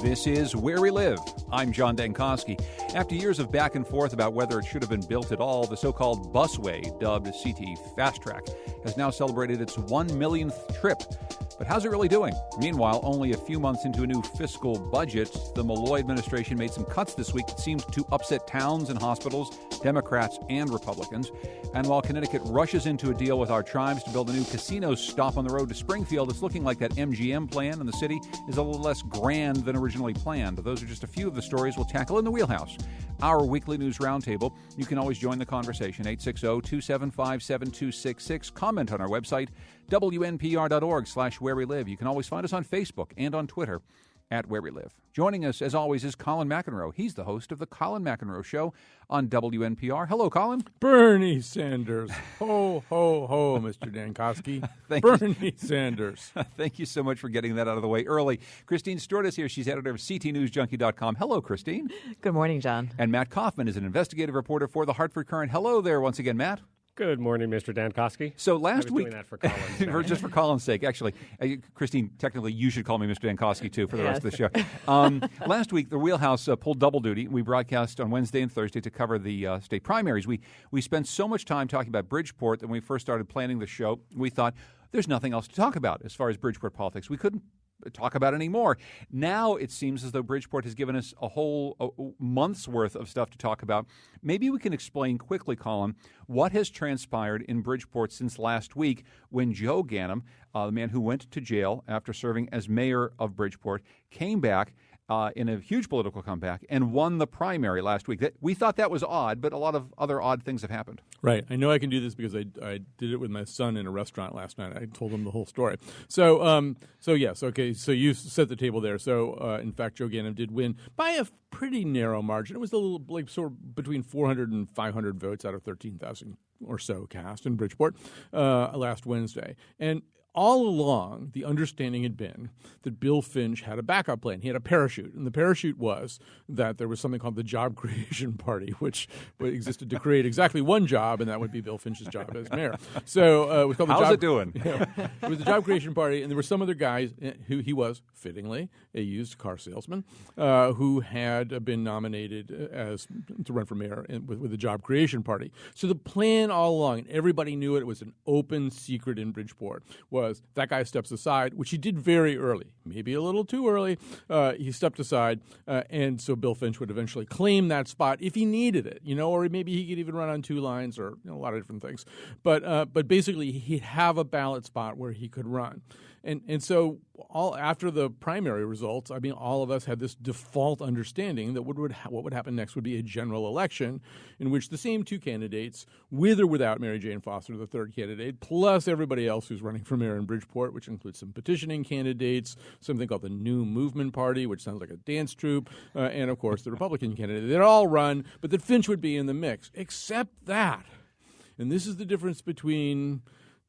This is Where We Live. I'm John Dankosky. After years of back and forth about whether it should have been built at all, the so-called busway, dubbed CT Fast Track, has now celebrated its 1 millionth trip. But how's it really doing? Meanwhile, only a few months into a new fiscal budget, the Malloy administration made some cuts this week that seemed to upset towns and hospitals, Democrats and Republicans. And while Connecticut rushes into a deal with our tribes to build a new casino stop on the road to Springfield, it's looking like that MGM plan in the city is a little less grand than originally planned. Those are just a few of the stories we'll tackle in the Wheelhouse, our weekly news roundtable. You can always join the conversation, 860-275-7266. Comment on our website, wnpr.org/where we live. You can always find us on Facebook and on Twitter at Where We Live. Joining us, as always, is Colin McEnroe. He's the host of The Colin McEnroe Show on WNPR. Hello, Colin. Bernie Sanders. Ho, ho, ho, Mr. Dankosky. Bernie Sanders. Thank you so much for getting that out of the way early. Christine Stewart is here. She's editor of CTNewsJunkie.com. Hello, Christine. Good morning, John. And Matt Kaufman is an investigative reporter for the Hartford Courant. Hello there once again, Matt. Good morning, Mr. Dankosky. So last week, doing that for Colin's just for Colin's sake, actually, Christine, technically you should call me Mr. Dankosky too for the rest of the show. Last week, the Wheelhouse pulled double duty. We broadcast on Wednesday and Thursday to cover the state primaries. We spent so much time talking about Bridgeport that when we first started planning the show, we thought there's nothing else to talk about as far as Bridgeport politics. We couldn't talk about anymore. Now it seems as though Bridgeport has given us a whole month's worth of stuff to talk about. Maybe we can explain quickly, Colin, what has transpired in Bridgeport since last week when Joe Ganim, the man who went to jail after serving as mayor of Bridgeport, came back in a huge political comeback and won the primary last week. We thought that was odd, but a lot of other odd things have happened. Right. I know I can do this because I did it with my son in a restaurant last night. I told him the whole story. So yes, okay. So you set the table there. So in fact, Joe Ganim did win by a pretty narrow margin. It was a little like sort of between 400 and 500 votes out of 13,000 or so cast in Bridgeport last Wednesday. And all along, the understanding had been that Bill Finch had a backup plan. He had a parachute, and the parachute was that there was something called the Job Creation Party, which existed to create exactly one job, and that would be Bill Finch's job as mayor. So it was called the How's it doing? It was the Job Creation Party, and there were some other guys who he was, fittingly, a used car salesman, who had been nominated to run for mayor with the Job Creation Party. So the plan all along, and everybody knew it was an open secret in Bridgeport, was that guy steps aside, which he did very early, maybe a little too early. He stepped aside, and so Bill Finch would eventually claim that spot if he needed it, or maybe he could even run on two lines or a lot of different things. But basically, he'd have a ballot spot where he could run. And so all after the primary results, I mean, all of us had this default understanding that what would happen next would be a general election in which the same two candidates, with or without Mary Jane Foster, the third candidate, plus everybody else who's running for mayor in Bridgeport, which includes some petitioning candidates, something called the New Movement Party, which sounds like a dance troupe, and, of course, the Republican candidate. They'd all run, but that Finch would be in the mix, except that. And this is the difference between,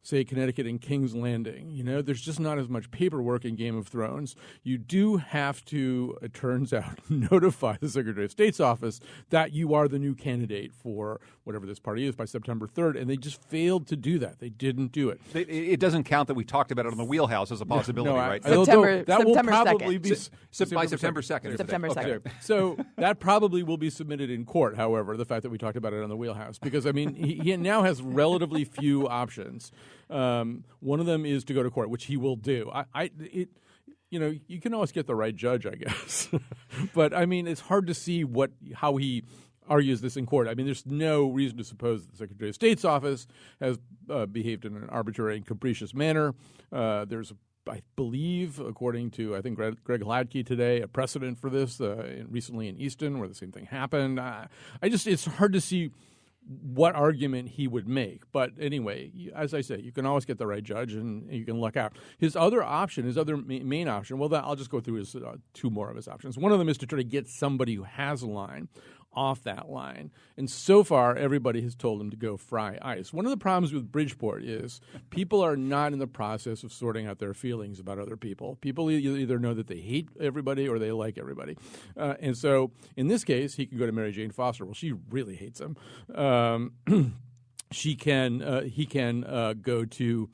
say, Connecticut and King's Landing. There's just not as much paperwork in Game of Thrones. You do have to, it turns out, notify the Secretary of State's office that you are the new candidate for whatever this party is by September 3rd, and they just failed to do that. They didn't do it. It doesn't count that we talked about it on the Wheelhouse as a possibility, right? September will probably 2nd. be by September 2nd. September 2nd. Okay. So that probably will be submitted in court, however, the fact that we talked about it on the Wheelhouse, because, I mean, he now has relatively few options. One of them is to go to court, which he will do. You can always get the right judge, I guess. But, I mean, it's hard to see how he argues this in court. I mean, there's no reason to suppose that the Secretary of State's office has behaved in an arbitrary and capricious manner. There's, I believe, according to, I think, Greg Hladky today, a precedent for this recently in Easton where the same thing happened. It's hard to see what argument he would make. But anyway, as I say, you can always get the right judge and you can luck out. His other main option, well, I'll just go through his two more of his options. One of them is to try to get somebody who has a line off that line. And so far, everybody has told him to go fry ice. One of the problems with Bridgeport is people are not in the process of sorting out their feelings about other people. People either know that they hate everybody or they like everybody. And so in this case, he can go to Mary Jane Foster. Well, she really hates him. He can go to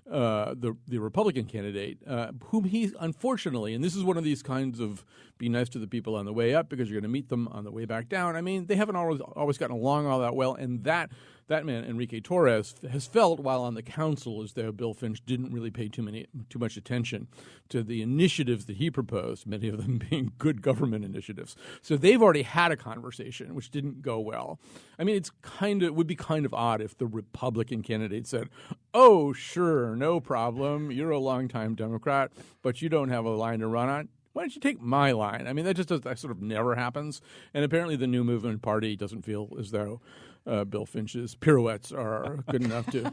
the Republican candidate, whom he unfortunately, and this is one of these kinds of be nice to the people on the way up because you're going to meet them on the way back down. I mean, they haven't always gotten along all that well, and that man, Enrique Torres, has felt while on the council as though Bill Finch didn't really pay too much attention to the initiatives that he proposed, many of them being good government initiatives. So they've already had a conversation, which didn't go well. I mean, it would be kind of odd if the Republican candidate said, "Oh, sure, no problem. You're a longtime Democrat, but you don't have a line to run on. Why don't you take my line?" I mean, that sort of never happens. And apparently the New Movement Party doesn't feel as though Bill Finch's pirouettes are good enough to.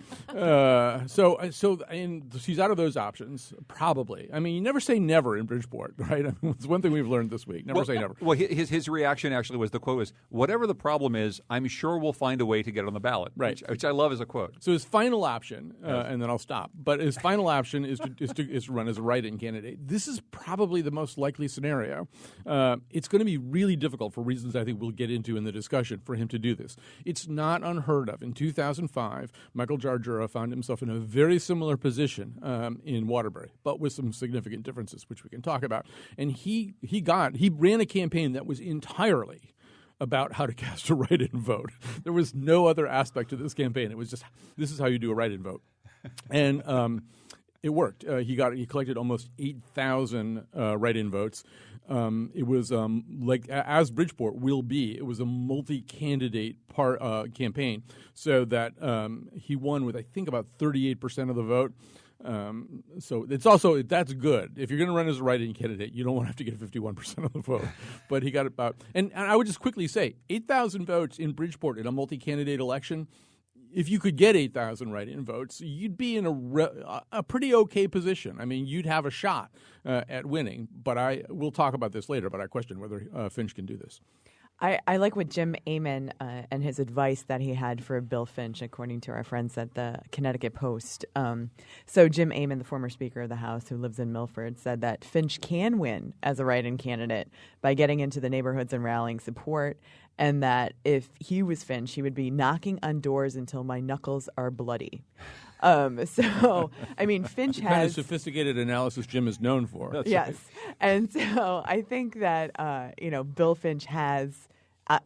So he's out of those options, probably. I mean, you never say never in Bridgeport, right? I mean, it's one thing we've learned this week. Never say never. Well, his reaction actually was, the quote was, "Whatever the problem is, I'm sure we'll find a way to get on the ballot." Right. Which I love as a quote. So his final option, and then I'll stop, but his final option is to run as a write-in candidate. This is probably the most likely scenario. It's going to be really difficult for reasons I think we'll get into in the discussion for him to do this. It's not unheard of. In 2005, Michael Jarjura found himself in a very similar position in Waterbury, but with some significant differences, which we can talk about. And he ran a campaign that was entirely about how to cast a write-in vote. There was no other aspect to this campaign. It was just, this is how you do a write-in vote. And it worked. He collected almost 8,000 write-in votes. It was as Bridgeport will be. It was a multi-candidate campaign, so that he won with I think about 38% of the vote. So that's good. If you're going to run as a write-in candidate, you don't want to have to get 51% of the vote. But he got about, and I would just quickly say, 8,000 votes in Bridgeport in a multi-candidate election. If you could get 8,000 write-in votes, you'd be in a pretty okay position. I mean, you'd have a shot at winning. But we'll talk about this later, but I question whether Finch can do this. I like what Jim Amon and his advice that he had for Bill Finch, according to our friends at the Connecticut Post. So Jim Amon, the former Speaker of the House who lives in Milford, said that Finch can win as a write-in candidate by getting into the neighborhoods and rallying support, and that if he was Finch, he would be knocking on doors until my knuckles are bloody. So, I mean, Finch has... kind of sophisticated analysis Jim is known for. That's yes. Right. And so I think that, Bill Finch has...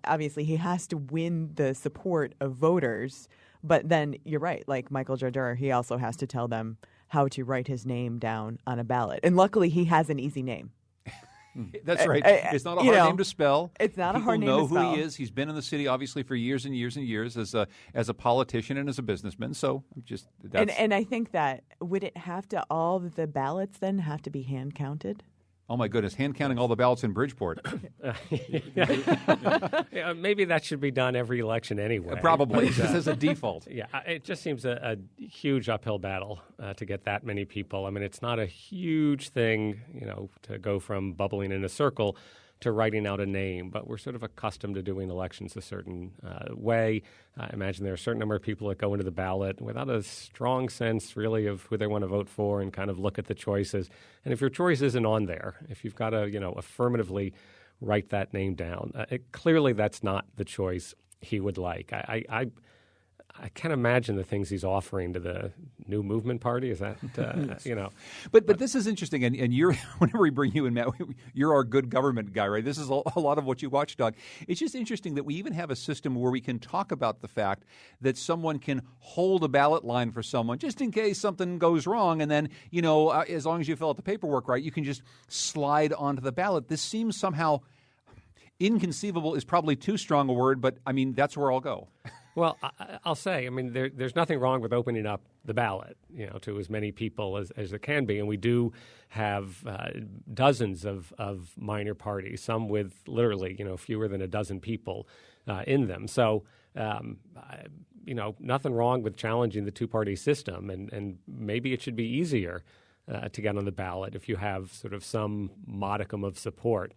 obviously, he has to win the support of voters. But then you're right. Like Michael Jarjura, he also has to tell them how to write his name down on a ballot. And luckily, he has an easy name. That's right. It's not a hard name to spell. It's not a hard name to spell. People know who he is. He's been in the city, obviously, for years and years and years as a politician and as a businessman. So and I think that would all the ballots then have to be hand counted? Oh, my goodness, hand counting all the ballots in Bridgeport. Yeah, maybe that should be done every election anyway. Probably, just as a default. Yeah, it just seems a huge uphill battle to get that many people. I mean, it's not a huge thing, to go from bubbling in a circle to writing out a name, but we're sort of accustomed to doing elections a certain way. I imagine there are a certain number of people that go into the ballot without a strong sense, really, of who they want to vote for and kind of look at the choices. And if your choice isn't on there, if you've got to, affirmatively write that name down, clearly that's not the choice he would like. I can't imagine the things he's offering to the New Movement Party. Is that, But this is interesting, and you're, whenever we bring you in, Matt, you're our good government guy, right? This is a lot of what you watchdog. It's just interesting that we even have a system where we can talk about the fact that someone can hold a ballot line for someone just in case something goes wrong, and then, as long as you fill out the paperwork right, you can just slide onto the ballot. This seems somehow inconceivable is probably too strong a word, but, I mean, that's where I'll go. Well, I'll say, I mean, there's nothing wrong with opening up the ballot, to as many people as there can be. And we do have dozens of minor parties, some with literally, fewer than a dozen people in them. So, nothing wrong with challenging the two-party system. And maybe it should be easier to get on the ballot if you have sort of some modicum of support.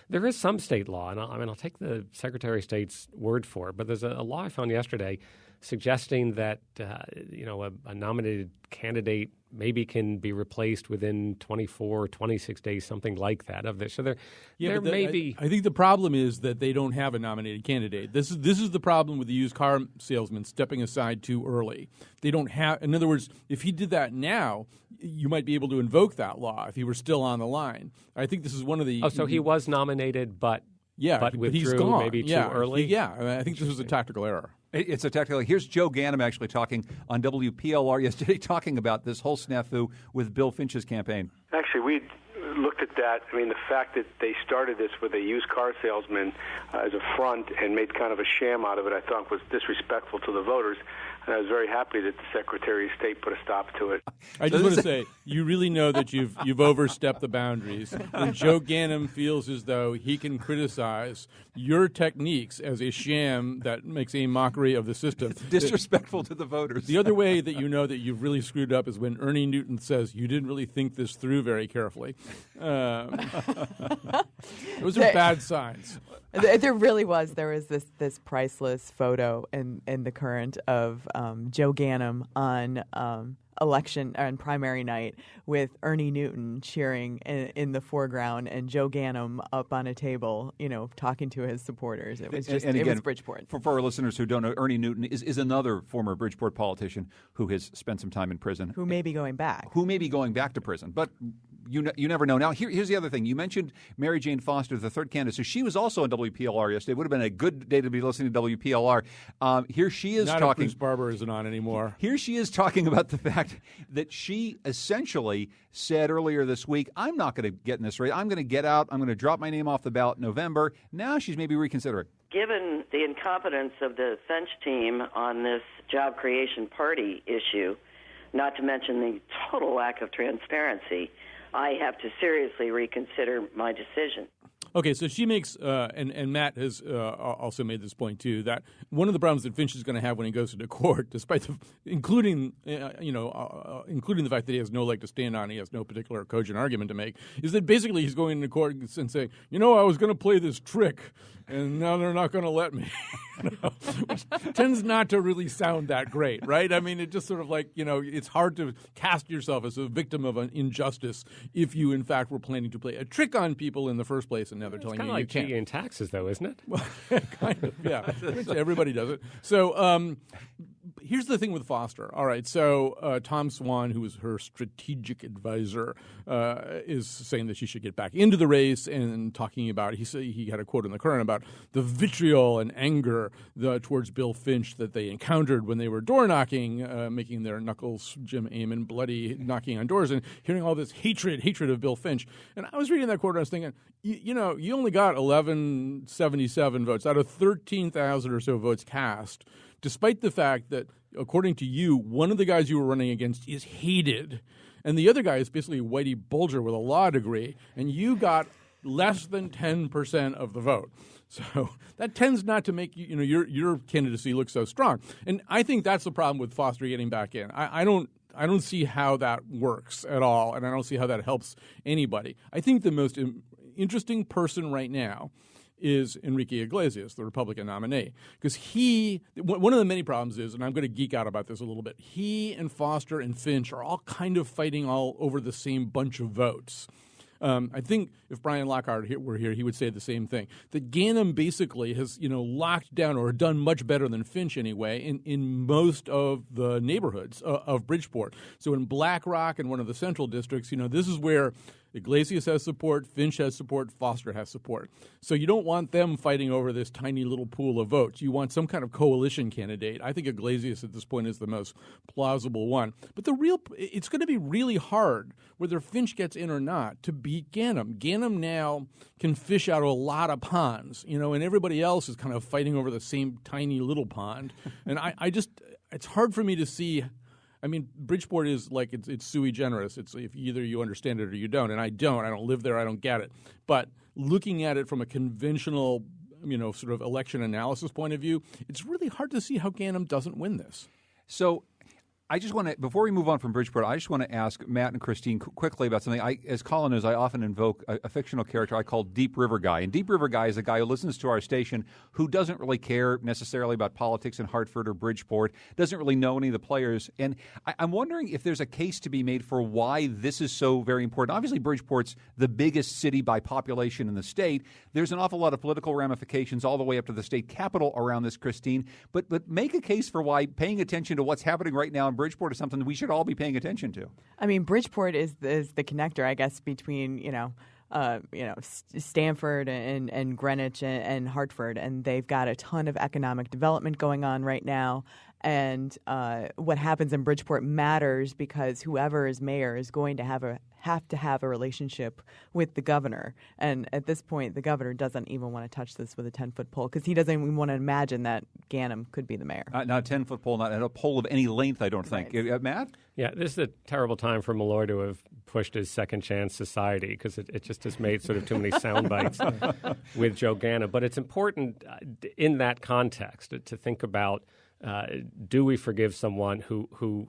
There is some state law, and I'll take the Secretary of State's word for it, but there's a law I found yesterday suggesting that a nominated candidate maybe can be replaced within 24 or 26 days, something like that of this. So there may be. I think the problem is that they don't have a nominated candidate. This is the problem with the used car salesman stepping aside too early. They don't have. In other words, if he did that now, you might be able to invoke that law if he were still on the line. I think this is one of the. Oh, so he was nominated, but withdrew he's gone. Maybe too early. I think this was a tactical error. It's a tactical. Here's Joe Ganim actually talking on WPLR yesterday, talking about this whole snafu with Bill Finch's campaign. Actually, we looked at that. I mean, the fact that they started this with a used car salesman as a front and made kind of a sham out of it, I thought was disrespectful to the voters. And I was very happy that the Secretary of State put a stop to it. I just want to say, you really know that you've overstepped the boundaries. When Joe Ganim feels as though he can criticize your techniques as a sham that makes a mockery of the system. It's disrespectful to the voters. The other way that you know that you've really screwed up is when Ernie Newton says you didn't really think this through very carefully. Those are bad signs. There was this priceless photo in the Current of Joe Ganim on election and primary night with Ernie Newton cheering in the foreground and Joe Ganim up on a table, talking to his supporters. It was just and again, it was Bridgeport. For our listeners who don't know, Ernie Newton is another former Bridgeport politician who has spent some time in prison. Who may be going back. Who may be going back to prison, but you never know. Now, here's the other thing. You mentioned Mary Jane Foster, the third candidate. So she was also on WPLR yesterday. It would have been a good day to be listening to WPLR. Here she is Not talking. Bruce Barber isn't on anymore. Here she is talking about the fact that she essentially said earlier this week, I'm not going to get in this race. I'm going to get out. I'm going to drop my name off the ballot in November. Now she's maybe reconsidering. Given the incompetence of the Finch team on this job creation party issue, not to mention the total lack of transparency, I have to seriously reconsider my decision. Okay, so she makes, and Matt has also made this point too, that one of the problems that Finch is going to have when he goes to court, despite including the fact that he has no leg to stand on, he has no particular cogent argument to make, is that basically he's going into court and saying, I was going to play this trick, and now they're not going to let me, which tends not to really sound that great, right? I mean, it just sort of like, it's hard to cast yourself as a victim of an injustice if you, in fact, were planning to play a trick on people in the first place, and now they're telling you you can't. It's kind of like cheating in taxes, though, isn't it? Well, kind of, yeah. Everybody does it. So here's the thing with Foster. All right, so Tom Swan, who is her strategic advisor, is saying that she should get back into the race and talking about, he had a quote in the Current about the vitriol and anger towards Bill Finch that they encountered when they were door knocking, making their knuckles, Jim Amon, bloody, knocking on doors, and hearing all this hatred of Bill Finch. And I was reading that quote and I was thinking, you only got 1177 votes out of 13,000 or so votes cast, despite the fact that, according to you, one of the guys you were running against is hated, and the other guy is basically Whitey Bulger with a law degree, and you got less than 10% of the vote. So that tends not to make your candidacy look so strong. And I think that's the problem with Foster getting back in. I don't see how that works at all, and I don't see how that helps anybody. I think the most interesting person right now is Enrique Iglesias, the Republican nominee, because one of the many problems is, and I'm going to geek out about this a little bit, he and Foster and Finch are all kind of fighting all over the same bunch of votes. I think if Brian Lockhart were here, he would say the same thing. That Ganim basically has, locked down or done much better than Finch anyway in most of the neighborhoods of Bridgeport. So in Black Rock and one of the central districts, this is where Iglesias has support, Finch has support, Foster has support. So you don't want them fighting over this tiny little pool of votes. You want some kind of coalition candidate. I think Iglesias at this point is the most plausible one. But it's going to be really hard, whether Finch gets in or not, to beat Ganim. Ganim now can fish out of a lot of ponds, and everybody else is kind of fighting over the same tiny little pond. And it's hard for me to see. I mean, Bridgeport is like it's sui generis. It's if either you understand it or you don't, and I don't. I don't live there. I don't get it. But looking at it from a conventional, sort of election analysis point of view, it's really hard to see how Ganim doesn't win this. So I just want to, before we move on from Bridgeport, I just want to ask Matt and Christine quickly about something. As Colin knows, I often invoke a fictional character I call Deep River Guy. And Deep River Guy is a guy who listens to our station who doesn't really care necessarily about politics in Hartford or Bridgeport, doesn't really know any of the players. And I'm wondering if there's a case to be made for why this is so very important. Obviously, Bridgeport's the biggest city by population in the state. There's an awful lot of political ramifications all the way up to the state capitol around this, Christine. But make a case for why paying attention to what's happening right now in Bridgeport is something that we should all be paying attention to. I mean, Bridgeport is the connector, I guess, between Stamford and Greenwich and Hartford, and they've got a ton of economic development going on right now. And what happens in Bridgeport matters because whoever is mayor is going to have a relationship with the governor. And at this point, the governor doesn't even want to touch this with a 10-foot pole because he doesn't even want to imagine that Ganem could be the mayor. Not a 10-foot pole, not a pole of any length, I don't think. Right. Matt? Yeah, this is a terrible time for Malloy to have pushed his second chance society because it just has made sort of too many sound bites with Joe Ganem. But it's important in that context to think about do we forgive someone who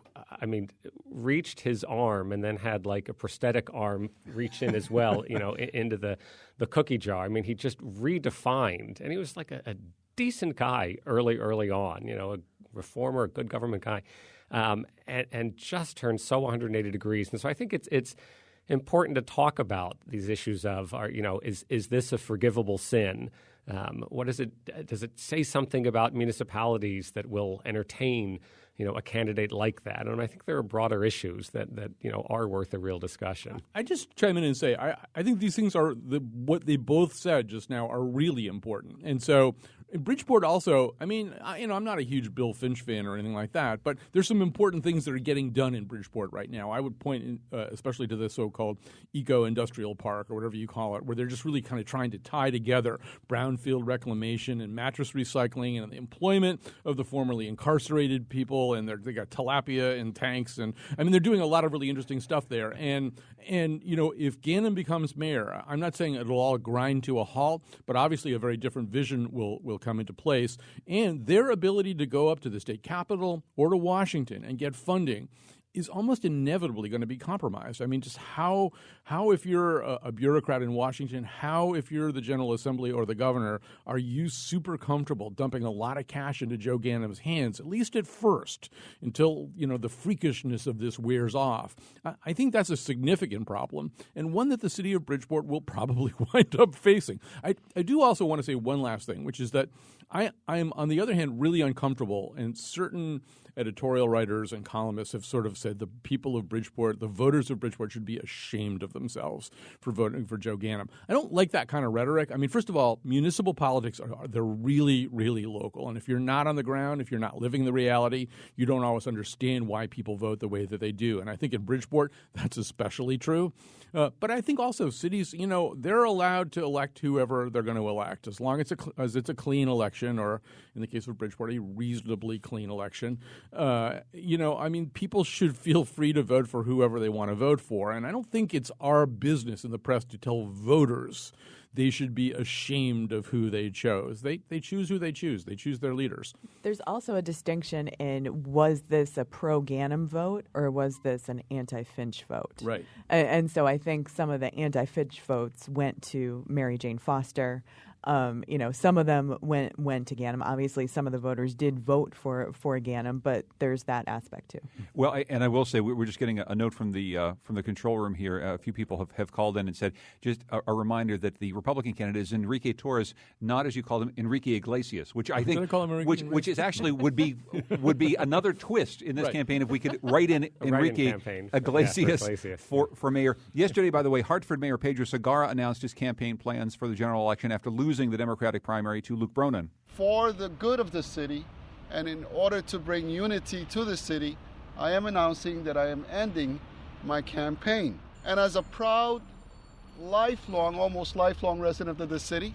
reached his arm and then had like a prosthetic arm reach in as well, into the cookie jar. I mean, he just redefined, and he was like a decent guy early on, a reformer, a good government guy, and just turned so 180 degrees. And so I think it's important to talk about these issues of, is this a forgivable sin? What is it? Does it say something about municipalities that will entertain, a candidate like that? And I think there are broader issues that are worth a real discussion. I just chime in and say I think these things are what they both said just now are really important. And so in Bridgeport also, I'm not a huge Bill Finch fan or anything like that, but there's some important things that are getting done in Bridgeport right now. I would point especially to the so-called eco-industrial park or whatever you call it, where they're just really kind of trying to tie together brownfield reclamation and mattress recycling and the employment of the formerly incarcerated people, and they got tilapia in tanks, and they're doing a lot of really interesting stuff there. And if Ganem becomes mayor, I'm not saying it'll all grind to a halt, but obviously a very different vision will come into place, and their ability to go up to the state capitol or to Washington and get funding is almost inevitably going to be compromised. I mean, just how if you're a bureaucrat in Washington, how if you're the General Assembly or the governor, are you super comfortable dumping a lot of cash into Joe Ganem's hands, at least at first, until, the freakishness of this wears off? I think that's a significant problem, and one that the city of Bridgeport will probably wind up facing. I do also want to say one last thing, which is that I'm, on the other hand, really uncomfortable, and certain editorial writers and columnists have sort of said the people of Bridgeport, the voters of Bridgeport, should be ashamed of themselves for voting for Joe Ganem. I don't like that kind of rhetoric. I mean, first of all, municipal politics they're really, really local. And if you're not on the ground, if you're not living the reality, you don't always understand why people vote the way that they do. And I think in Bridgeport, that's especially true. But I think also cities, they're allowed to elect whoever they're going to elect, as long as it's a clean election, or in the case of Bridgeport, a reasonably clean election. People should feel free to vote for whoever they want to vote for. And I don't think it's our business in the press to tell voters they should be ashamed of who they chose. They choose who they choose. They choose their leaders. There's also a distinction in, was this a pro-Ganem vote or was this an anti-Finch vote? Right. And so I think some of the anti-Finch votes went to Mary Jane Foster. Some of them went to Ganem. Obviously, some of the voters did vote for Ganem, but there's that aspect too. Well, and I will say we're just getting a note from the control room here. A few people have called in and said just a reminder that the Republican candidate is Enrique Torres, not as you call him Enrique Iglesias, which I think which is actually would be another twist in this campaign if we could write in Enrique Iglesias for mayor. Yesterday, by the way, Hartford Mayor Pedro Segarra announced his campaign plans for the general election after losing the Democratic primary to Luke Bronin. For the good of the city and in order to bring unity to the city, I am announcing that I am ending my campaign. And as a proud, almost lifelong resident of the city,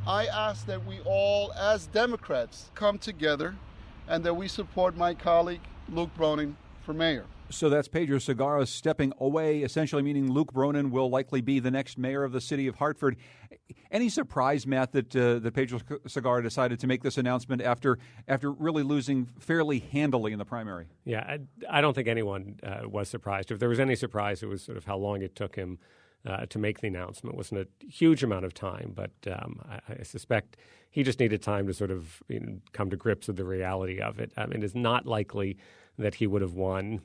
I ask that we all, as Democrats, come together and that we support my colleague, Luke Bronin, for mayor. So that's Pedro Segarra stepping away, essentially meaning Luke Bronin will likely be the next mayor of the city of Hartford. Any surprise, Matt, that Pedro Segarra decided to make this announcement after really losing fairly handily in the primary? Yeah, I don't think anyone was surprised. If there was any surprise, it was sort of how long it took him to make the announcement. It wasn't a huge amount of time, but I suspect he just needed time to sort of come to grips with the reality of it. I mean, it's not likely that he would have won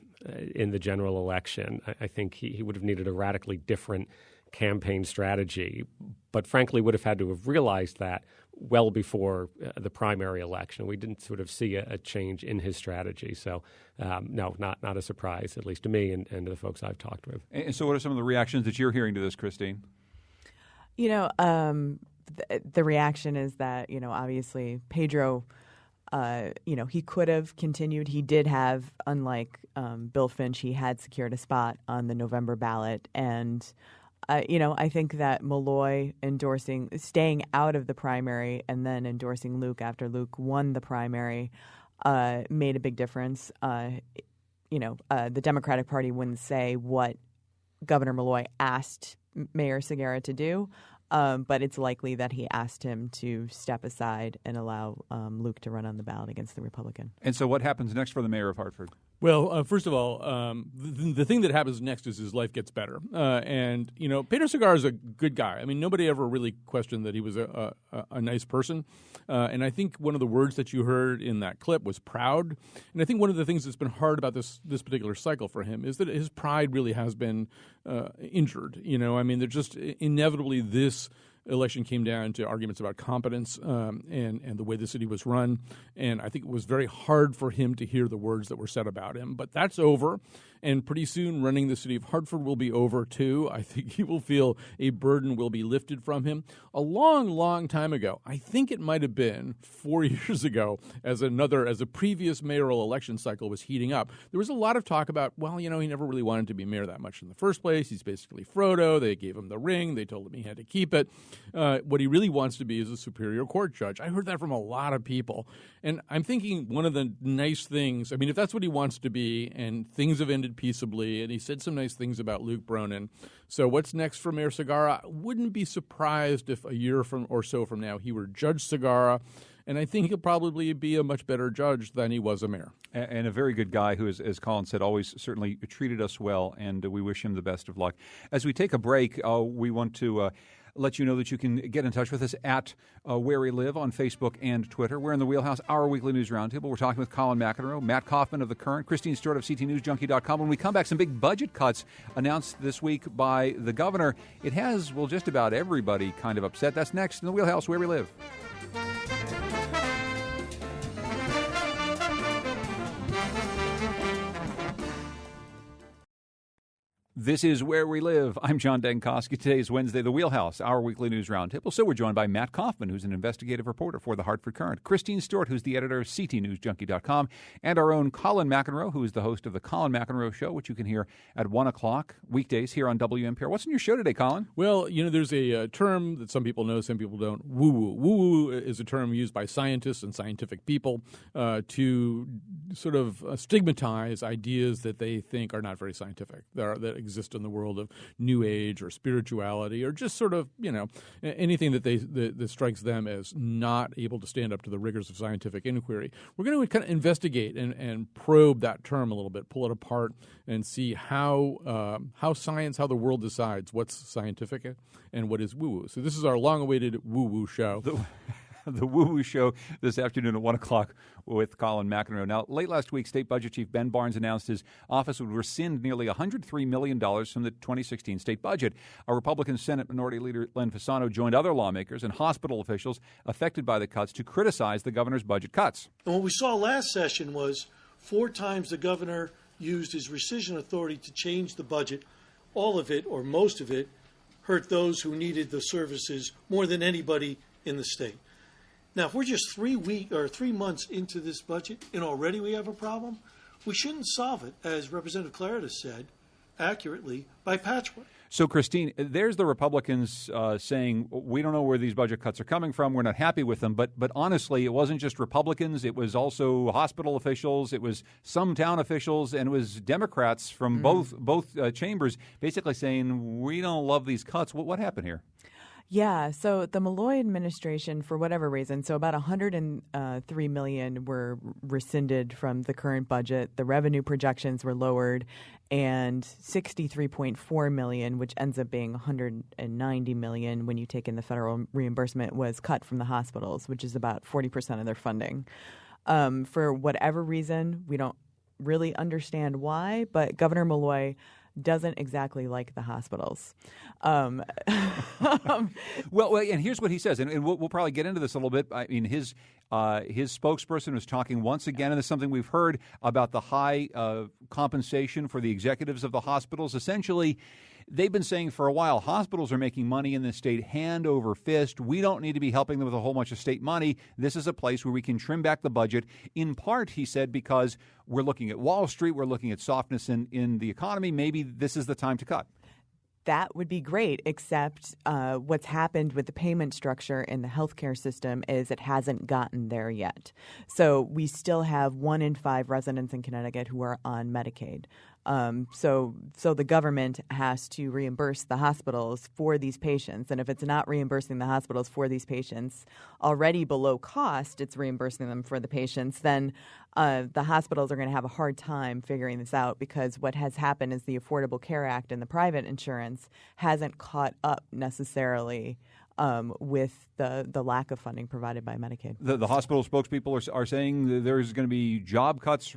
in the general election. I think he would have needed a radically different campaign strategy, but frankly would have had to have realized that well before the primary election. We didn't sort of see a change in his strategy. So, no, not a surprise, at least to me and to the folks I've talked with. And so what are some of the reactions that you're hearing to this, Christine? The reaction is that, obviously Pedro, he could have continued. He did have, unlike Bill Finch, he had secured a spot on the November ballot. And I think that Malloy staying out of the primary and then endorsing Luke after Luke won the primary made a big difference. The Democratic Party wouldn't say what Governor Malloy asked Mayor Segarra to do, but it's likely that he asked him to step aside and allow Luke to run on the ballot against the Republican. And so what happens next for the mayor of Hartford? Well, first of all, the thing that happens next is his life gets better. And Pedro Segarra is a good guy. I mean, nobody ever really questioned that he was a nice person. And I think one of the words that you heard in that clip was proud. And I think one of the things that's been hard about this particular cycle for him is that his pride really has been injured. They're just inevitably this election came down to arguments about competence and the way the city was run. And I think it was very hard for him to hear the words that were said about him. But that's over. And pretty soon running the city of Hartford will be over too. I think he will feel a burden will be lifted from him. A long, long time ago, I think it might have been 4 years ago, as a previous mayoral election cycle was heating up, there was a lot of talk about, he never really wanted to be mayor that much in the first place. He's basically Frodo. They gave him the ring. They told him he had to keep it. What he really wants to be is a Superior Court judge. I heard that from a lot of people. And I'm thinking one of the nice things, if that's what he wants to be and things have ended peaceably, and he said some nice things about Luke Bronin. So what's next for Mayor Segarra? I wouldn't be surprised if a year or so from now he were Judge Segarra. And I think he'll probably be a much better judge than he was a mayor. And a very good guy who, as Colin said, always certainly treated us well, and we wish him the best of luck. As we take a break, we want to let you know that you can get in touch with us at Where We Live on Facebook and Twitter. We're in the Wheelhouse, our weekly news roundtable. We're talking with Colin McEnroe, Matt Kaufman of The Current, Christine Stewart of CTNewsJunkie.com. When we come back, some big budget cuts announced this week by the governor. It has, just about everybody kind of upset. That's next in the Wheelhouse, Where We Live. This is Where We Live. I'm John Dankosky. Today is Wednesday, the Wheelhouse, our weekly news roundtable. So we're joined by Matt Kaufman, who's an investigative reporter for the Hartford Current, Christine Stewart, who's the editor of CTNewsJunkie.com, and our own Colin McEnroe, who is the host of the Colin McEnroe Show, which you can hear at 1 o'clock weekdays here on WNPR. What's in your show today, Colin? Well, there's a term that some people know, some people don't. Woo-woo. Woo-woo is a term used by scientists and scientific people to sort of stigmatize ideas that they think are not very scientific, that exist in the world of New Age or spirituality or just sort of, anything that strikes them as not able to stand up to the rigors of scientific inquiry. We're going to kind of investigate and probe that term a little bit, pull it apart, and see how the world decides what's scientific and what is woo-woo. So this is our long-awaited woo-woo show. The Woo-Woo Show this afternoon at 1 o'clock with Colin McEnroe. Now, late last week, State Budget Chief Ben Barnes announced his office would rescind nearly $103 million from the 2016 state budget. Our Republican Senate Minority Leader Len Fasano joined other lawmakers and hospital officials affected by the cuts to criticize the governor's budget cuts. And what we saw last session was 4 times the governor used his rescission authority to change the budget. All of it, or most of it, hurt those who needed the services more than anybody in the state. Now, if we're just 3 months into this budget and already we have a problem, we shouldn't solve it, as Representative Clarida said, accurately by patchwork. So, Christine, there's the Republicans saying, we don't know where these budget cuts are coming from. We're not happy with them. But honestly, it wasn't just Republicans. It was also hospital officials. It was some town officials. And it was Democrats from both chambers basically saying, we don't love these cuts. What happened here? Yeah, so the Malloy administration, for whatever reason, so about $103 million were rescinded from the current budget. The revenue projections were lowered, and $63.4 million, which ends up being $190 million when you take in the federal reimbursement, was cut from the hospitals, which is about 40% of their funding. For whatever reason, we don't really understand why, but Governor Malloy doesn't exactly like the hospitals. Well, and here's what he says, and we'll probably get into this a little bit. I mean, his spokesperson was talking once again, and it's something we've heard about the high compensation for the executives of the hospitals. Essentially, they've been saying for a while, hospitals are making money in this state hand over fist. We don't need to be helping them with a whole bunch of state money. This is a place where we can trim back the budget. In part, he said, because we're looking at Wall Street, we're looking at softness in the economy. Maybe this is the time to cut. That would be great, except what's happened with the payment structure in the healthcare system is it hasn't gotten there yet. So we still have 1 in 5 residents in Connecticut who are on Medicaid. So the government has to reimburse the hospitals for these patients. And if it's not reimbursing the hospitals for these patients already below cost, it's reimbursing them for the patients, then the hospitals are going to have a hard time figuring this out, because what has happened is the Affordable Care Act and the private insurance hasn't caught up necessarily with the lack of funding provided by Medicaid. The hospital spokespeople are saying that there's going to be job cuts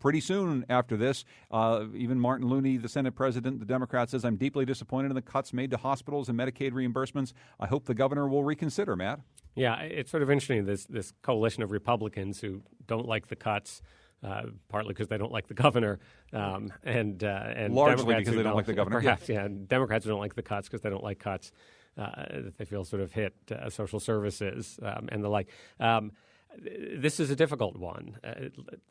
pretty soon after this. Even Martin Looney, the Senate president, the Democrat, says, I'm deeply disappointed in the cuts made to hospitals and Medicaid reimbursements. I hope the governor will reconsider, Matt. Yeah, it's sort of interesting, this coalition of Republicans who don't like the cuts, partly because they don't like the governor, and largely Democrats because they don't like the governor. Perhaps, yeah. Democrats don't like the cuts because they don't like cuts that they feel sort of hit social services and the like. This is a difficult one.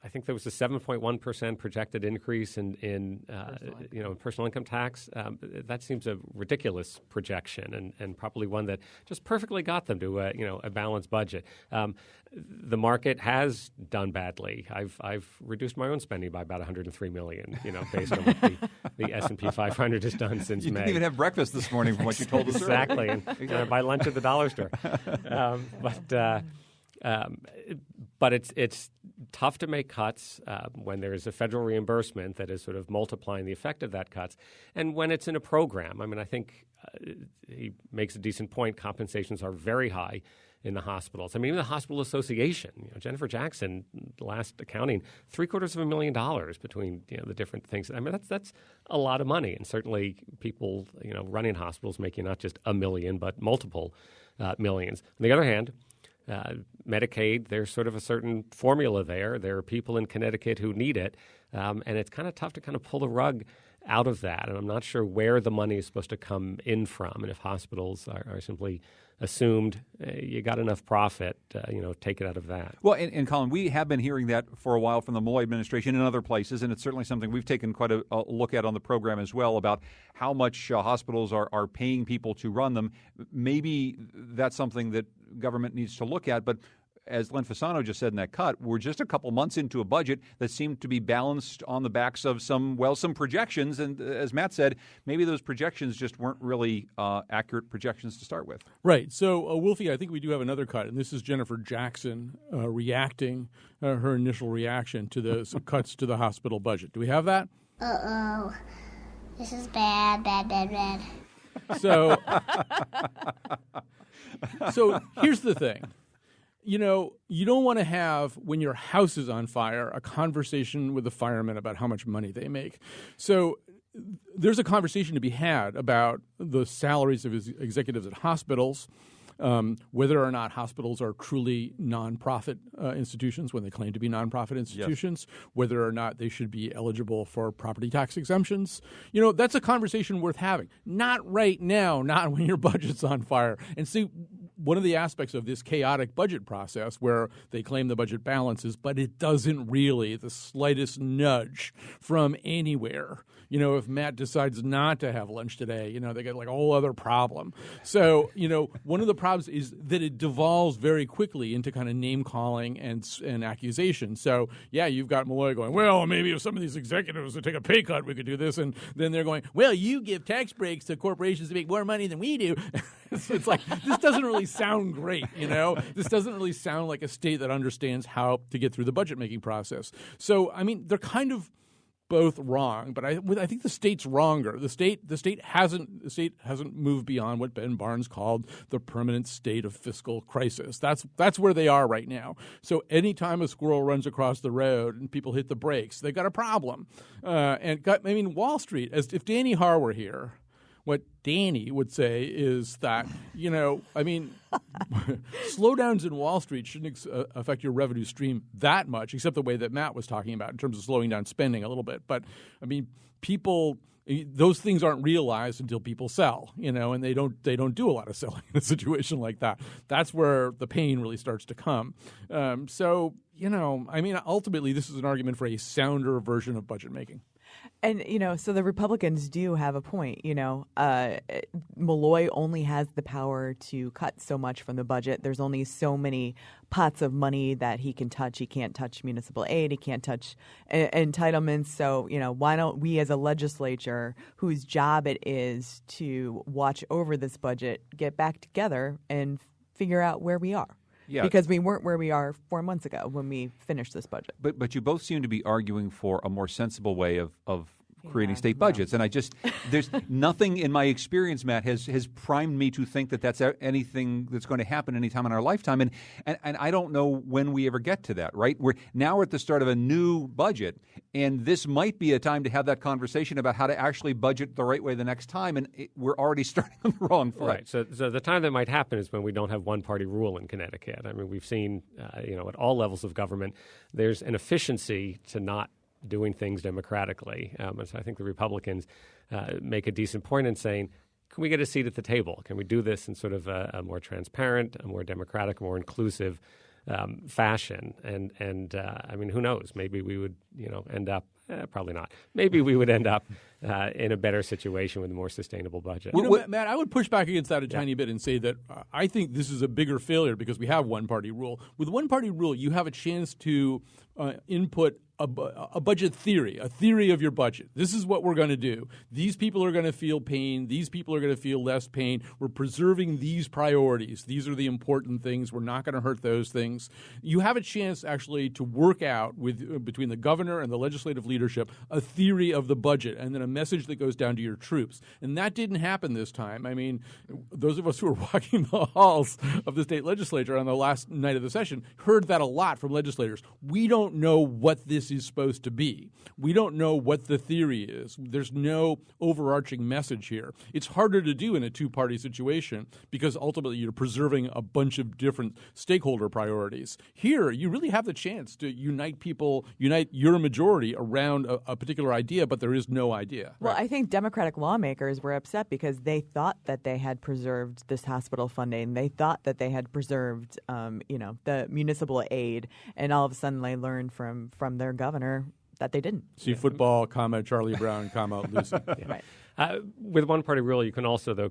I think there was a 7.1% projected increase in personal income tax. That seems a ridiculous projection, and probably one that just perfectly got them to a balanced budget. The market has done badly. I've reduced my own spending by about $103 million. Based on what the S&P 500 has done since May. You didn't even have breakfast this morning, from what you told us. Exactly, and I buy lunch at the dollar store. But it's tough to make cuts when there is a federal reimbursement that is sort of multiplying the effect of that cuts, and when it's in a program. I mean, I think he makes a decent point. Compensations are very high in the hospitals. I mean, even the Hospital Association, Jennifer Jackson, last accounting, $750,000 between the different things. I mean, that's a lot of money, and certainly people running hospitals making not just $1 million but multiple millions. On the other hand, Medicaid, there's sort of a certain formula there. There are people in Connecticut who need it, and it's kind of tough to kind of pull the rug out of that. And I'm not sure where the money is supposed to come in from. And if hospitals are simply assumed you got enough profit, take it out of that. Well, and Colin, we have been hearing that for a while from the Malloy administration and other places, and it's certainly something we've taken quite a look at on the program as well, about how much hospitals are paying people to run them. Maybe that's something that government needs to look at, but as Len Fasano just said in that cut, we're just a couple months into a budget that seemed to be balanced on the backs of some projections. And as Matt said, maybe those projections just weren't really accurate projections to start with. Right. So, Wolfie, I think we do have another cut, and this is Jennifer Jackson reacting, her initial reaction to the cuts to the hospital budget. Do we have that? Uh-oh. This is bad, bad, bad, bad. So here's the thing. You don't want to have, when your house is on fire, a conversation with the firemen about how much money they make. So there's a conversation to be had about the salaries of executives at hospitals, whether or not hospitals are truly nonprofit institutions when they claim to be nonprofit institutions, yes, whether or not they should be eligible for property tax exemptions. That's a conversation worth having. Not right now, not when your budget's on fire. And see, one of the aspects of this chaotic budget process where they claim the budget balances, but it doesn't really, the slightest nudge from anywhere. If Matt decides not to have lunch today, they get like a whole other problem. So, one of the problems is that it devolves very quickly into kind of name calling and accusation. So, yeah, you've got Malloy going, well, maybe if some of these executives would take a pay cut, we could do this. And then they're going, well, you give tax breaks to corporations to make more money than we do. It's like, this doesn't really sound great, This doesn't really sound like a state that understands how to get through the budget-making process. So, I mean, they're kind of both wrong, but I think the state's wronger. The state hasn't moved beyond what Ben Barnes called the permanent state of fiscal crisis. That's where they are right now. So anytime a squirrel runs across the road and people hit the brakes, they got a problem. Wall Street, as if Danny Haar were here, what Danny would say is that, slowdowns in Wall Street shouldn't affect your revenue stream that much, except the way that Matt was talking about in terms of slowing down spending a little bit. But, people, those things aren't realized until people sell, and they don't do a lot of selling in a situation like that. That's where the pain really starts to come. Ultimately, this is an argument for a sounder version of budget making. And, so the Republicans do have a point. Malloy only has the power to cut so much from the budget. There's only so many pots of money that he can touch. He can't touch municipal aid. He can't touch entitlements. So, why don't we as a legislature, whose job it is to watch over this budget, get back together and figure out where we are? Yeah. Because we weren't where we are 4 months ago when we finished this budget. But you both seem to be arguing for a more sensible way of creating state budgets. And there's nothing in my experience, Matt, has primed me to think that that's anything that's going to happen anytime in our lifetime. And I don't know when we ever get to that, right? We're at the start of a new budget, and this might be a time to have that conversation about how to actually budget the right way the next time. And we're already starting on the wrong foot. Right. So the time that might happen is when we don't have one-party rule in Connecticut. I mean, we've seen, at all levels of government, there's an efficiency to not doing things democratically. And so I think the Republicans make a decent point in saying, can we get a seat at the table? Can we do this in sort of a more transparent, a more democratic, more inclusive fashion? And who knows? Maybe we would, end up probably not. Maybe we would end up in a better situation with a more sustainable budget. Matt, I would push back against that a tiny bit and say that I think this is a bigger failure because we have one-party rule. With one-party rule, you have a chance to input a budget theory, a theory of your budget. This is what we're going to do. These people are going to feel pain. These people are going to feel less pain. We're preserving these priorities. These are the important things. We're not going to hurt those things. You have a chance actually to work out between the governor and the legislative leadership a theory of the budget and then a message that goes down to your troops. And that didn't happen this time. I mean, those of us who were walking the halls of the state legislature on the last night of the session heard that a lot from legislators. We don't know what this is supposed to be. We don't know what the theory is. There's no overarching message here. It's harder to do in a two-party situation because ultimately you're preserving a bunch of different stakeholder priorities. Here, you really have the chance to unite your majority around a particular idea, but there is no idea. Well, right. I think Democratic lawmakers were upset because they thought that they had preserved this hospital funding. They thought that they had preserved, the municipal aid, and all of a sudden they learned from their governor that they didn't. See football, Charlie Brown, Lucy. Yeah. Right. With one-party rule, you can also, though,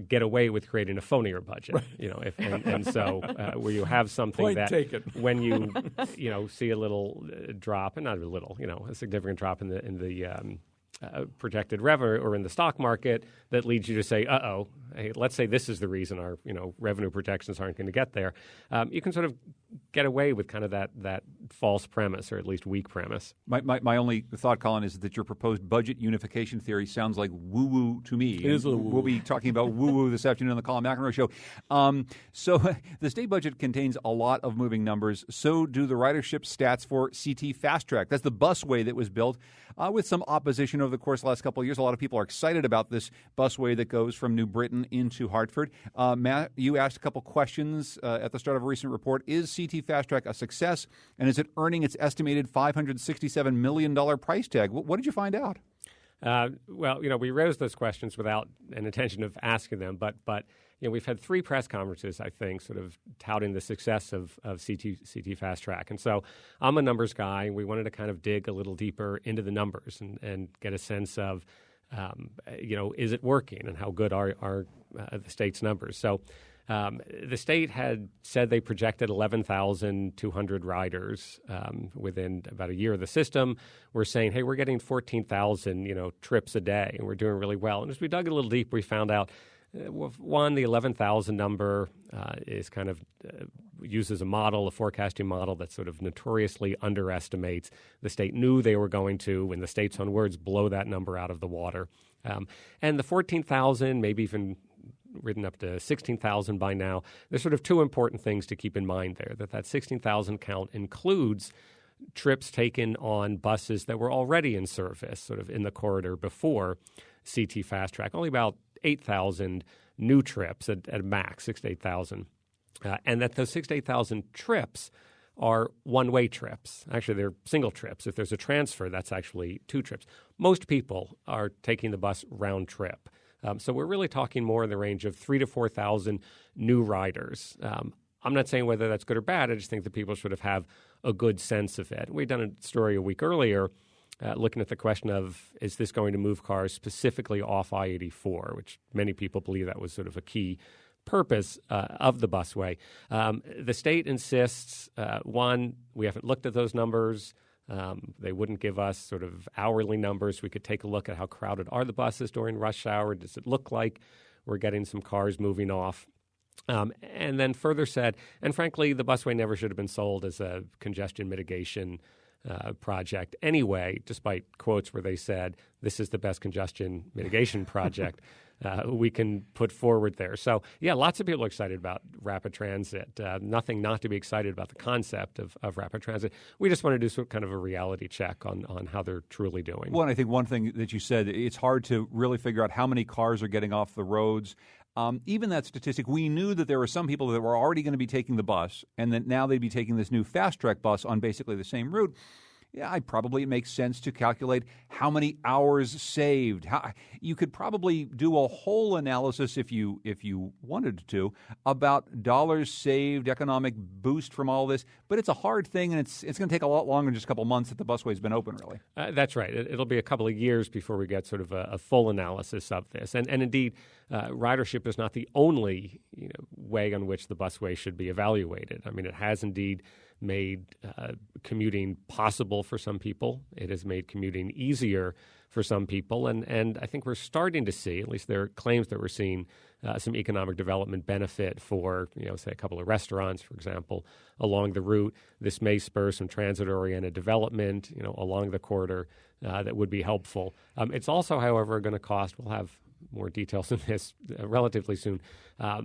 get away with creating a phonier budget. Right. So where you have something Point that taken. When you see a little drop, and not a little, a significant drop in the projected revenue or in the stock market that leads you to say, hey, let's say this is the reason our revenue projections aren't going to get there. You can sort of get away with kind of that false premise, or at least weak premise. My only thought, Colin, is that your proposed budget unification theory sounds like woo-woo to me. It is a woo-woo. We'll be talking about woo-woo this afternoon on the Colin McEnroe Show. So the state budget contains a lot of moving numbers. So do the ridership stats for CT Fast Track. That's the busway that was built with some opposition over the course of the last couple of years. A lot of people are excited about this busway that goes from New Britain into Hartford. Matt, you asked a couple questions at the start of a recent report. Is CT Fast Track a success, and is it earning its estimated $567 million price tag? What did you find out? Well, we raised those questions without an intention of asking them, but we've had 3 press conferences, I think, sort of touting the success of CT Fast Track. And so I'm a numbers guy. We wanted to kind of dig a little deeper into the numbers and get a sense of, is it working and how good are the state's numbers. So the state had said they projected 11,200 riders within about a year of the system. We're saying, hey, we're getting 14,000, trips a day, and we're doing really well. And as we dug a little deep, we found out, one, the 11,000 number is kind of uses a model, a forecasting model that sort of notoriously underestimates. The state knew they were going to, in the state's own words, blow that number out of the water. And the 14,000, maybe even ridden up to 16,000 by now, there's sort of 2 important things to keep in mind there, that 16,000 count includes trips taken on buses that were already in service, sort of in the corridor before CT Fast Track. Only about 8,000 new trips at max, 6,000 to 8,000. And that those 6,000 to 8,000 trips are one-way trips. Actually, they're single trips. If there's a transfer, that's actually 2 trips. Most people are taking the bus round trip. So we're really talking more in the range of 3,000 to 4,000 new riders. I'm not saying whether that's good or bad. I just think that people should have a good sense of it. We'd done a story a week earlier looking at the question of, is this going to move cars specifically off I-84, which many people believe that was sort of a key purpose of the busway. The state insists, one, we haven't looked at those numbers. They wouldn't give us sort of hourly numbers. We could take a look at how crowded are the buses during rush hour. Does it look like we're getting some cars moving off? And then further said, and frankly, the busway never should have been sold as a congestion mitigation project anyway, despite quotes where they said, this is the best congestion mitigation project we can put forward there. So, yeah, lots of people are excited about rapid transit. Nothing not to be excited about the concept of rapid transit. We just want to do some kind of a reality check on how they're truly doing. Well, and I think one thing that you said, it's hard to really figure out how many cars are getting off the roads. Even that statistic, we knew that there were some people that were already going to be taking the bus, and that now they'd be taking this new fast track bus on basically the same route. Yeah, it makes sense to calculate how many hours saved. You could probably do a whole analysis if you wanted to about dollars saved, economic boost from all this. But it's a hard thing, and it's going to take a lot longer than just a couple months that the busway's been open, really. That's right. It'll be a couple of years before we get sort of a full analysis of this. And indeed, ridership is not the only way on which the busway should be evaluated. I mean, it has indeed made commuting possible for some people. It has made commuting easier for some people. And I think we're starting to see, at least there are claims that we're seeing, some economic development benefit for, say a couple of restaurants, for example, along the route. This may spur some transit-oriented development, along the corridor that would be helpful. It's also, however, going to cost, we'll have more details on this relatively soon,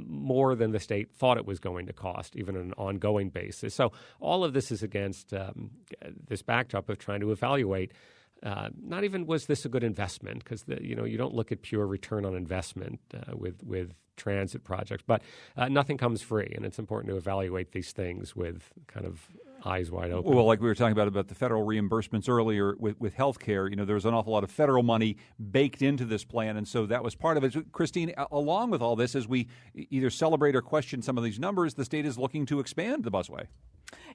more than the state thought it was going to cost, even on an ongoing basis. So all of this is against this backdrop of trying to evaluate not even was this a good investment, because you don't look at pure return on investment with transit projects, but nothing comes free, and it's important to evaluate these things with kind of eyes wide open. Well, like we were talking about the federal reimbursements earlier with health care, there's an awful lot of federal money baked into this plan, and so that was part of it. Christine, along with all this, as we either celebrate or question some of these numbers, the state is looking to expand the busway.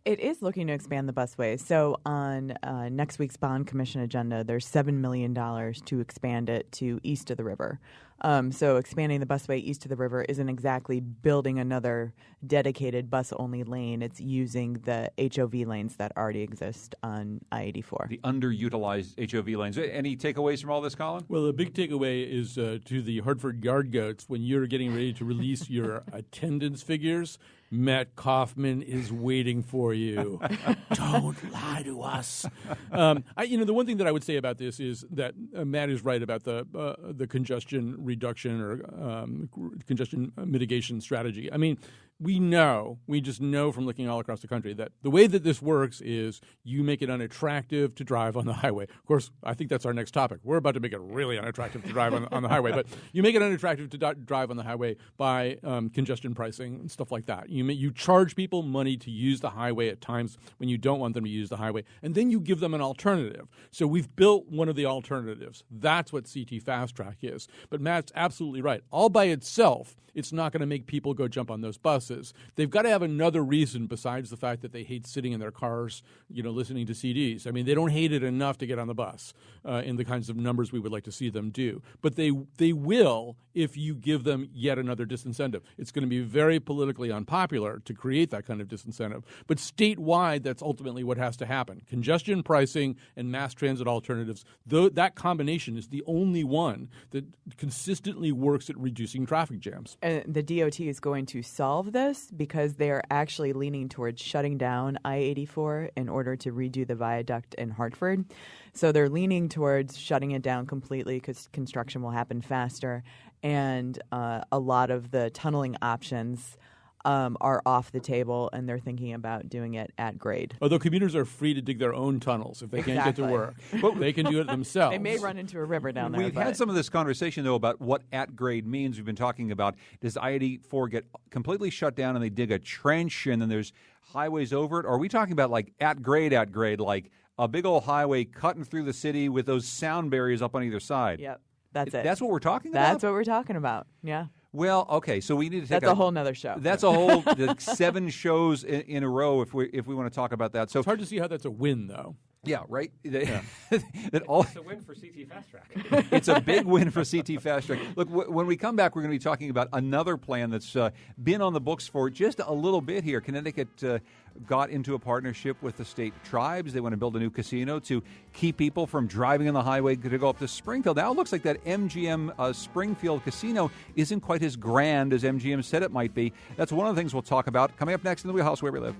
It is looking to expand the busway. So on next week's Bond Commission agenda, there's $7 million to expand it to east of the river. So expanding the busway east of the river isn't exactly building another dedicated bus-only lane. It's using the HOV lanes that already exist on I-84. The underutilized HOV lanes. Any takeaways from all this, Colin? Well, the big takeaway is to the Hartford Yard Goats, when you're getting ready to release your attendance figures, Matt Kaufman is waiting for you. Don't lie to us. The one thing that I would say about this is that Matt is right about the congestion reduction or congestion mitigation strategy. I mean, we just know from looking all across the country that the way that this works is you make it unattractive to drive on the highway. Of course, I think that's our next topic. We're about to make it really unattractive to drive on the highway, but you make it unattractive to drive on the highway by congestion pricing and stuff like that. You You charge people money to use the highway at times when you don't want them to use the highway, and then you give them an alternative. So we've built one of the alternatives. That's what CT Fast Track is. But Matt's absolutely right. All by itself, it's not going to make people go jump on those buses. They've got to have another reason besides the fact that they hate sitting in their cars, listening to CDs. I mean, they don't hate it enough to get on the bus in the kinds of numbers we would like to see them do. But they will if you give them yet another disincentive. It's going to be very politically unpopular to create that kind of disincentive. But statewide, that's ultimately what has to happen. Congestion pricing and mass transit alternatives, that combination is the only one that consistently works at reducing traffic jams. And the DOT is going to solve this because they are actually leaning towards shutting down I-84 in order to redo the viaduct in Hartford. So they're leaning towards shutting it down completely because construction will happen faster. And a lot of the tunneling options are off the table, and they're thinking about doing it at grade. Although commuters are free to dig their own tunnels if they can't get to work. But they can do it themselves. They may run into a river down there. We've had some of this conversation, though, about what at grade means. We've been talking about, does I-84 get completely shut down and they dig a trench and then there's highways over it? Or are we talking about like at grade, like a big old highway cutting through the city with those sound barriers up on either side? Yep, that's it. That's what we're talking about? That's what we're talking about, yeah. Well, okay, so we need to take That's a whole nother show. That's a whole 7 shows in a row if we want to talk about that. So it's hard to see how that's a win, though. Yeah, right? It's a win for CT Fast Track. It's a big win for CT Fast Track. Look, when we come back, we're going to be talking about another plan that's been on the books for just a little bit here. Connecticut got into a partnership with the state tribes. They want to build a new casino to keep people from driving on the highway to go up to Springfield. Now it looks like that MGM Springfield casino isn't quite as grand as MGM said it might be. That's one of the things we'll talk about coming up next in the Wheelhouse Where We Live.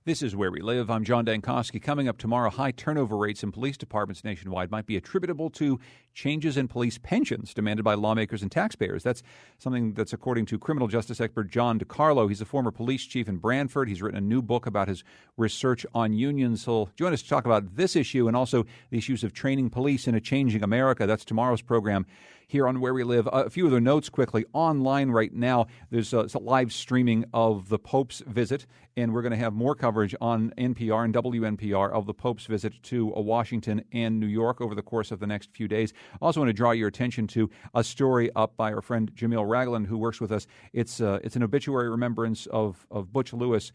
This is Where We Live. I'm John Dankosky. Coming up tomorrow, high turnover rates in police departments nationwide might be attributable to changes in police pensions demanded by lawmakers and taxpayers. That's something that's according to criminal justice expert John DiCarlo. He's a former police chief in Branford. He's written a new book about his research on unions. He'll join us to talk about this issue and also the issues of training police in a changing America. That's tomorrow's program here on Where We Live. A few other notes quickly. Online right now, there's a live streaming of the Pope's visit, and we're going to have more coverage on NPR and WNPR of the Pope's visit to Washington and New York over the course of the next few days. I also want to draw your attention to a story up by our friend Jamil Ragland, who works with us. It's an obituary remembrance of Butch Lewis,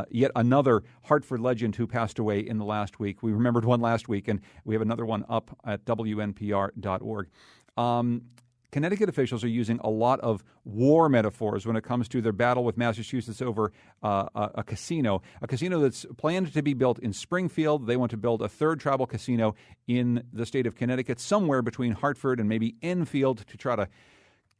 yet another Hartford legend who passed away in the last week. We remembered one last week, and we have another one up at WNPR.org. Connecticut officials are using a lot of war metaphors when it comes to their battle with Massachusetts over a casino that's planned to be built in Springfield. They want to build a third tribal casino in the state of Connecticut, somewhere between Hartford and maybe Enfield, to try to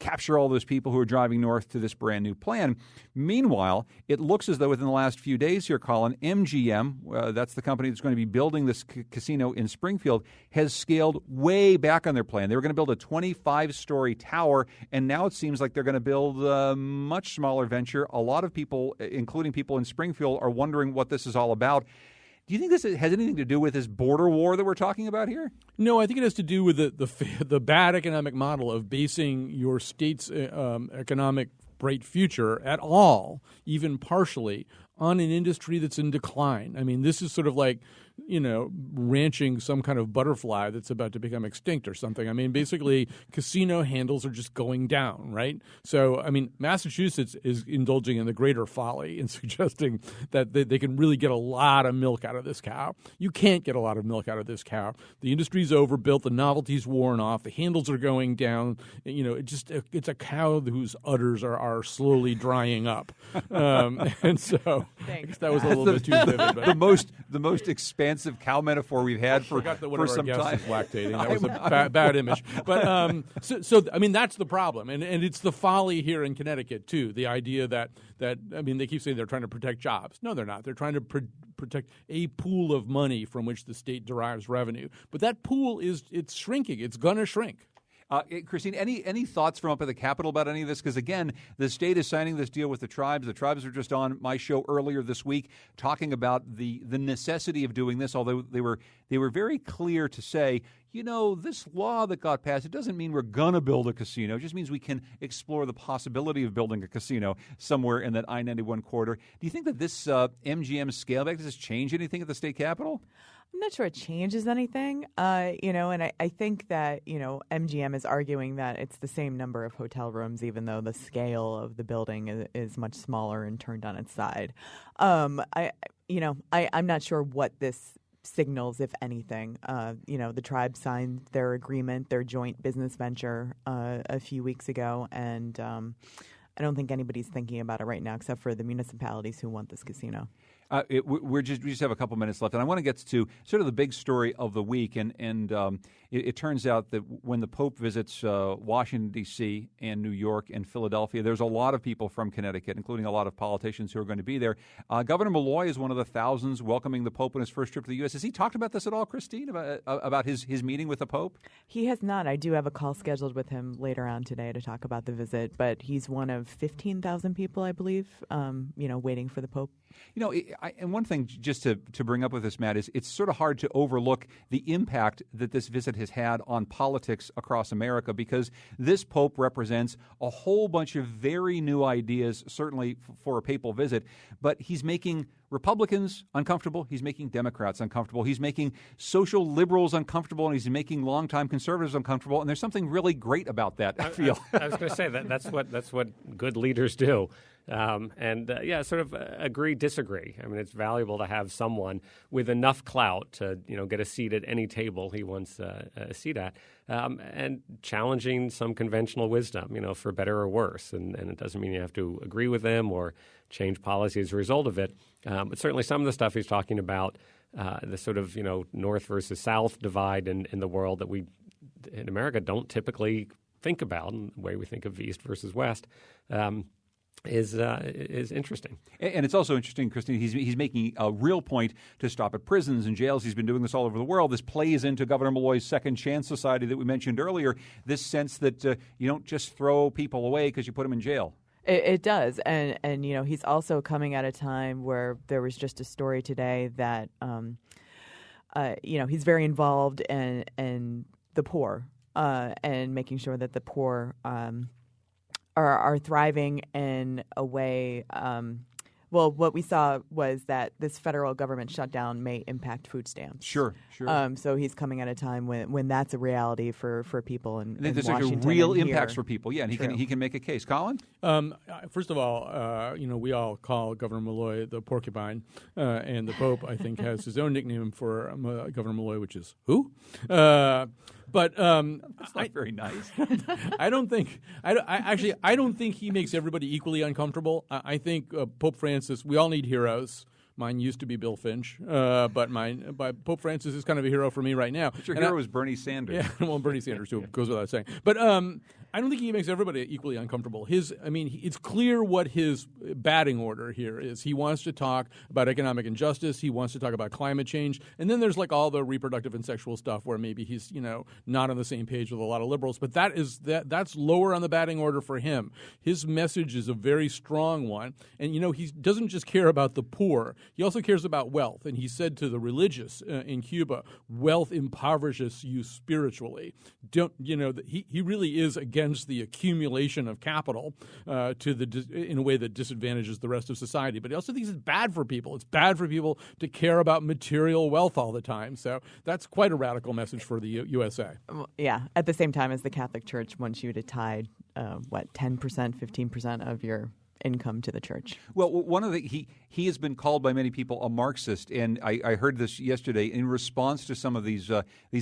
capture all those people who are driving north to this brand new plan. Meanwhile, it looks as though within the last few days here, Colin, MGM, that's the company that's going to be building this casino in Springfield, has scaled way back on their plan. They were going to build a 25-story tower, and now it seems like they're going to build a much smaller venture. A lot of people, including people in Springfield, are wondering what this is all about. Do you think this has anything to do with this border war that we're talking about here? No, I think it has to do with the bad economic model of basing your state's economic bright future at all, even partially, on an industry that's in decline. I mean, this is sort of like, ranching some kind of butterfly that's about to become extinct or something. I mean, basically, casino handles are just going down, right? So, I mean, Massachusetts is indulging in the greater folly in suggesting that they can really get a lot of milk out of this cow. You can't get a lot of milk out of this cow. The industry's overbuilt. The novelty's worn off. The handles are going down. It's a cow whose udders are slowly drying up. And so I guess that was a little bit too vivid. But. The most expansive cow metaphor we've had for some time. Is lactating. That was a bad image. But so I mean, that's the problem, and it's the folly here in Connecticut too. The idea that I mean, they keep saying they're trying to protect jobs. No, they're not. They're trying to protect a pool of money from which the state derives revenue. But that pool it's shrinking. It's going to shrink. Christine, any thoughts from up at the Capitol about any of this? Because, again, the state is signing this deal with the tribes. The tribes were just on my show earlier this week talking about the necessity of doing this, although they were very clear to say, this law that got passed, it doesn't mean we're going to build a casino. It just means we can explore the possibility of building a casino somewhere in that I-91 corridor. Do you think that this MGM scale back, does this change anything at the state Capitol? I'm not sure it changes anything, and I think that, MGM is arguing that it's the same number of hotel rooms, even though the scale of the building is much smaller and turned on its side. I'm not sure what this signals, if anything. The tribe signed their agreement, their joint business venture a few weeks ago, and I don't think anybody's thinking about it right now except for the municipalities who want this casino. We just have a couple minutes left, and I want to get to sort of the big story of the week. And it turns out that when the Pope visits Washington, D.C. and New York and Philadelphia, there's a lot of people from Connecticut, including a lot of politicians who are going to be there. Governor Malloy is one of the thousands welcoming the Pope on his first trip to the U.S. Has he talked about this at all, Christine, about his meeting with the Pope? He has not. I do have a call scheduled with him later on today to talk about the visit, but he's one of 15,000 people, I believe, waiting for the Pope. And one thing just to bring up with this, Matt, is it's sort of hard to overlook the impact that this visit has had on politics across America, because this Pope represents a whole bunch of very new ideas, certainly for a papal visit, but he's making Republicans uncomfortable. He's making Democrats uncomfortable. He's making social liberals uncomfortable, and he's making longtime conservatives uncomfortable. And there's something really great about that, I feel. I was going to say that's what good leaders do. Sort of agree, disagree. I mean, it's valuable to have someone with enough clout to, get a seat at any table he wants a seat at, and challenging some conventional wisdom, for better or worse. And it doesn't mean you have to agree with them or change policy as a result of it. But certainly some of the stuff he's talking about, the sort of, North versus South divide in the world that we in America don't typically think about, and the way we think of East versus West, is interesting. And it's also interesting, Christine, he's making a real point to stop at prisons and jails. He's been doing this all over the world. This plays into Governor Malloy's Second Chance Society that we mentioned earlier, this sense that you don't just throw people away because you put them in jail. It does. And he's also coming at a time where there was just a story today that, he's very involved in the poor and making sure that the poor are thriving in a way. What we saw was that this federal government shutdown may impact food stamps. Sure. So he's coming at a time when that's a reality for people in there's Washington. There's real impacts for people. Yeah, and he can make a case. Colin? First of all, we all call Governor Malloy the porcupine, and the Pope, I think, has his own nickname for Governor Malloy, which is who? But that's not very nice. I don't think he makes everybody equally uncomfortable. I think Pope Francis. We all need heroes. Mine used to be Bill Finch, but Pope Francis is kind of a hero for me right now. But your hero is Bernie Sanders. Yeah, well, Bernie Sanders too, goes without saying. But I don't think he makes everybody equally uncomfortable. It's clear what his batting order here is. He wants to talk about economic injustice. He wants to talk about climate change. And then there's like all the reproductive and sexual stuff where maybe he's, not on the same page with a lot of liberals. But that's lower on the batting order for him. His message is a very strong one. And, he doesn't just care about the poor. He also cares about wealth. And he said to the religious in Cuba, wealth impoverishes you spiritually. He really is against the accumulation of capital in a way that disadvantages the rest of society. But he also thinks it's bad for people. It's bad for people to care about material wealth all the time. So that's quite a radical message for the USA. Yeah. At the same time as the Catholic Church wants you to tithe, 10%, 15% of your income to the church. Well, one of he has been called by many people a Marxist, and I heard this yesterday in response to some of these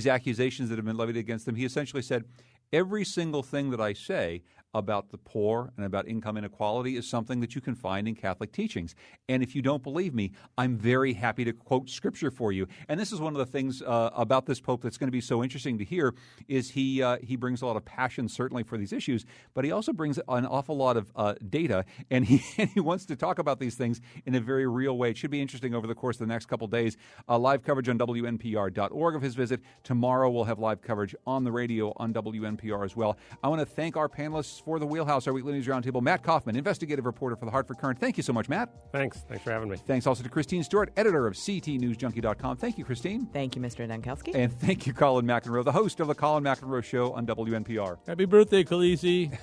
accusations that have been levied against him. He essentially said, every single thing that I say, about the poor and about income inequality is something that you can find in Catholic teachings. And if you don't believe me, I'm very happy to quote Scripture for you. And this is one of the things about this Pope that's going to be so interesting to hear is he brings a lot of passion, certainly, for these issues, but he also brings an awful lot of data, and he wants to talk about these things in a very real way. It should be interesting over the course of the next couple days. Live coverage on WNPR.org of his visit. Tomorrow we'll have live coverage on the radio on WNPR as well. I want to thank our panelists for the Wheelhouse, our weekly news roundtable. Matt Kaufman, investigative reporter for the Hartford Courant. Thank you so much, Matt. Thanks for having me. Thanks also to Christine Stewart, editor of CTNewsJunkie.com. Thank you, Christine. Thank you, Mr. Dankowski. And thank you, Colin McEnroe, the host of the Colin McEnroe Show on WNPR. Happy birthday, Khaleesi.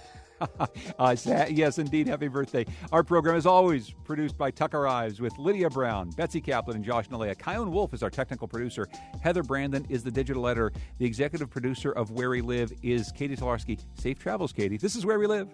Yes, indeed. Happy birthday. Our program is always produced by Tucker Ives with Lydia Brown, Betsy Kaplan, and Josh Nalea. Kyone Wolf is our technical producer. Heather Brandon is the digital editor. The executive producer of Where We Live is Katie Tolarski. Safe travels, Katie. This is Where We Live.